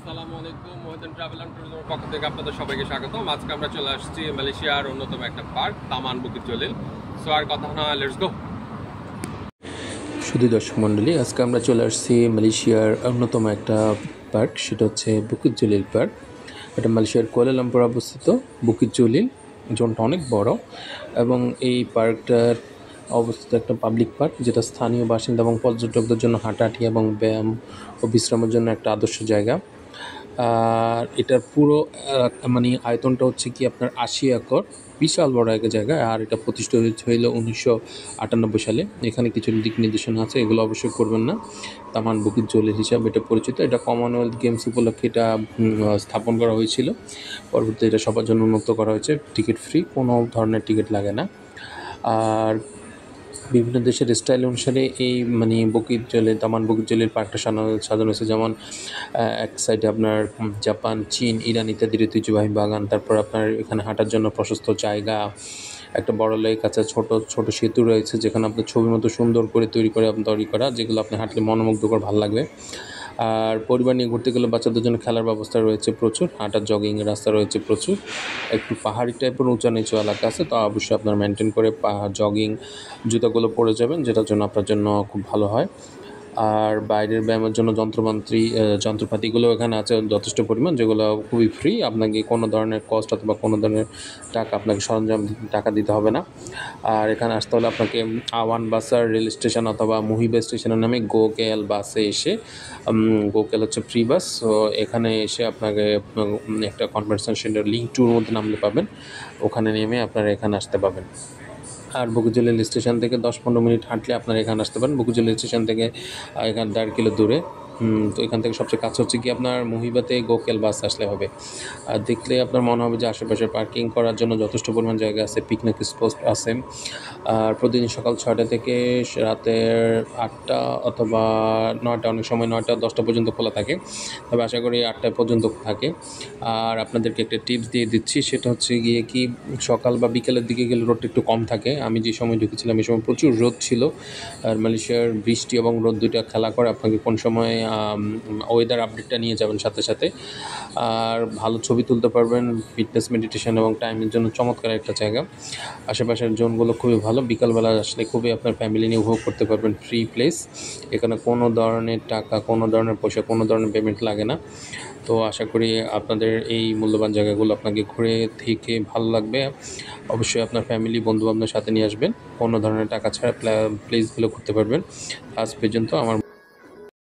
আসসালামু আলাইকুম। Mohiuddin travel and ট্যুরিজমের পক্ষ থেকে আপনাদের সবাইকে স্বাগতম। আজকে আমরা চলে আসছি মালয়েশিয়ার অন্যতম একটা পার্ক তামান বুকিত জলিল। সো আর কথা না, লেটস গো। শুধু দর্শক মণ্ডলী, আজকে আমরা চলে আসছি মালয়েশিয়ার অন্যতম একটা পার্ক, সেটা হচ্ছে বুকিত জলিল পার্ক। এটা মালয়েশিয়ার কুয়ালালামপুর অবস্থিত বুকিত জলিল। জোনটা অনেক বড় এবং এই পার্কটার অবস্থিত একটা পাবলিক পার্ক, যেটা স্থানীয় বাসিন্দা এবং পর্যটকদের জন্য হাঁটাহাঁটি এবং ব্যায়াম ও বিশ্রামের জন্য একটা আদর্শ জায়গা। আর এটার পুরো মানে আয়তনটা হচ্ছে কি আপনার ৮০ একর, বিশাল বড় একটা জায়গা। আর এটা প্রতিষ্ঠা হয়েছিল 1998 সালে। এখানে কিছু দিক নির্দেশনা আছে, এগুলো অবশ্যই করবেন না। তামান বুকিত জলিল হিসাবে এটা পরিচিত। এটা কমনওয়েলথ গেমস উপলক্ষে এটা স্থাপন করা হয়েছিল। পরবর্তীতে এটা সবার জন্য উন্মুক্ত করা হয়েছে, টিকিট ফ্রি, কোনো ধরনের টিকিট লাগে না। আর বিভিন্ন দেশের স্টাইল অনুসারে এই মানে বুকিত জলিল, তামান বুকিত জলিল পার্কটা সাজানো হয়েছে। যেমন এক সাইডে আপনার জাপান, চীন, ইরান ইত্যাদির ঐতিহ্যবাহী বাগান, তারপর আপনার এখানে হাঁটার জন্য প্রশস্ত জায়গা, একটা বড় লেক আছে, ছোট ছোট সেতু রয়েছে যেখানে আপনার ছবির মতো সুন্দর করে তৈরি করা, যেগুলো আপনি হাঁটলে মনোমুগ্ধকর ভালো লাগবে। আর পরিবার নিয়ে ঘুরতে গেলে বাচ্চাদের জন্য খেলার ব্যবস্থা রয়েছে প্রচুর, হাঁটার জগিং রাস্তা রয়েছে প্রচুর। একটু পাহাড়ি টাইপের উঁচা নিচু এলাকা আছে, তো অবশ্যই আপনার মেনটেন করে জগিং জুতাগুলো পরে যাবেন, যেটার জন্য আপনার জন্য খুব ভালো হয়। আর বাইরের ব্যায়ামের জন্য যন্ত্রপাতিগুলো এখানে আছে যথেষ্ট পরিমাণ, যেগুলো খুবই ফ্রি। আপনাকে কোনো ধরনের কস্ট অথবা কোনো ধরনের আপনাকে সরঞ্জাম টাকা দিতে হবে না। আর এখানে আসতে হলে আপনাকে আওয়ান বাসার রেল স্টেশন অথবা মুহিবা স্টেশনের নামে গোকেএল বাসে এসে, গোকেএল হচ্ছে ফ্রি বাস, তো এখানে এসে আপনাকে একটা কনভারসেশন সেন্টার লিঙ্ক টুর মধ্যে নামলে পাবেন, ওখানে নেমে আপনারা এখানে আসতে পাবেন। আর বুকিত জলিল স্টেশন থেকে 10-15 মিনিট হাঁটলে আপনারা এখানে আসতে পারেন। বুকিত জলিল স্টেশন থেকে এখানে 1.5 কিলো দূরে। তো এখান থেকে সবচেয়ে কাছে হচ্ছে কি আপনার মুহিবাতে গোকেল বাস আসলে হবে। আর দেখলে আপনার মনে হবে যে আশেপাশে পার্কিং করার জন্য যথেষ্ট পরিমাণ জায়গা আছে, পিকনিক স্পট আছে। আর প্রতিদিন সকাল 6টা থেকে রাতের 8টা অথবা 9টা, অনেক সময় 9টা-10টা পর্যন্ত খোলা থাকে, তবে আশা করি 8টা পর্যন্ত থাকে। আর আপনাদেরকে একটা টিপস দিয়ে দিচ্ছি, সেটা হচ্ছে গিয়ে কি সকাল বা বিকেলের দিকে গেলে রোদটা একটু কম থাকে। আমি যে সময় ঢুকেছিলাম এই সময় প্রচুর রোদ ছিল। আর মালয়েশিয়ার বৃষ্টি এবং রোদ দুইটা খেলা করে, আপনাকে কোন সময় ওয়েদার আপডেটটা নিয়ে যাবেন সাথে সাথে। আর ভালো ছবি তুলতে পারবেন, ফিটনেস, মেডিটেশন এবং টাইমের জন্য চমৎকার একটা জায়গা। আশেপাশের জোনগুলো খুবই ভালো, বিকালবেলা আসলে খুবই আপনার ফ্যামিলি নিয়ে উপভোগ করতে পারবেন। ফ্রি প্লেস, এখানে কোনো ধরনের টাকা, কোনো ধরনের পয়সা, কোনো ধরনের পেমেন্ট লাগে না। তো আশা করি আপনাদের এই মূল্যবান জায়গাগুলো আপনাকে ঘুরে থেকে ভালো লাগবে। অবশ্যই আপনার ফ্যামিলি, বন্ধুবান্ধবের সাথে নিয়ে আসবেন, কোনো ধরনের টাকা ছাড়া প্লেসগুলো ঘুরতে পারবেন। আজ পর্যন্ত আমার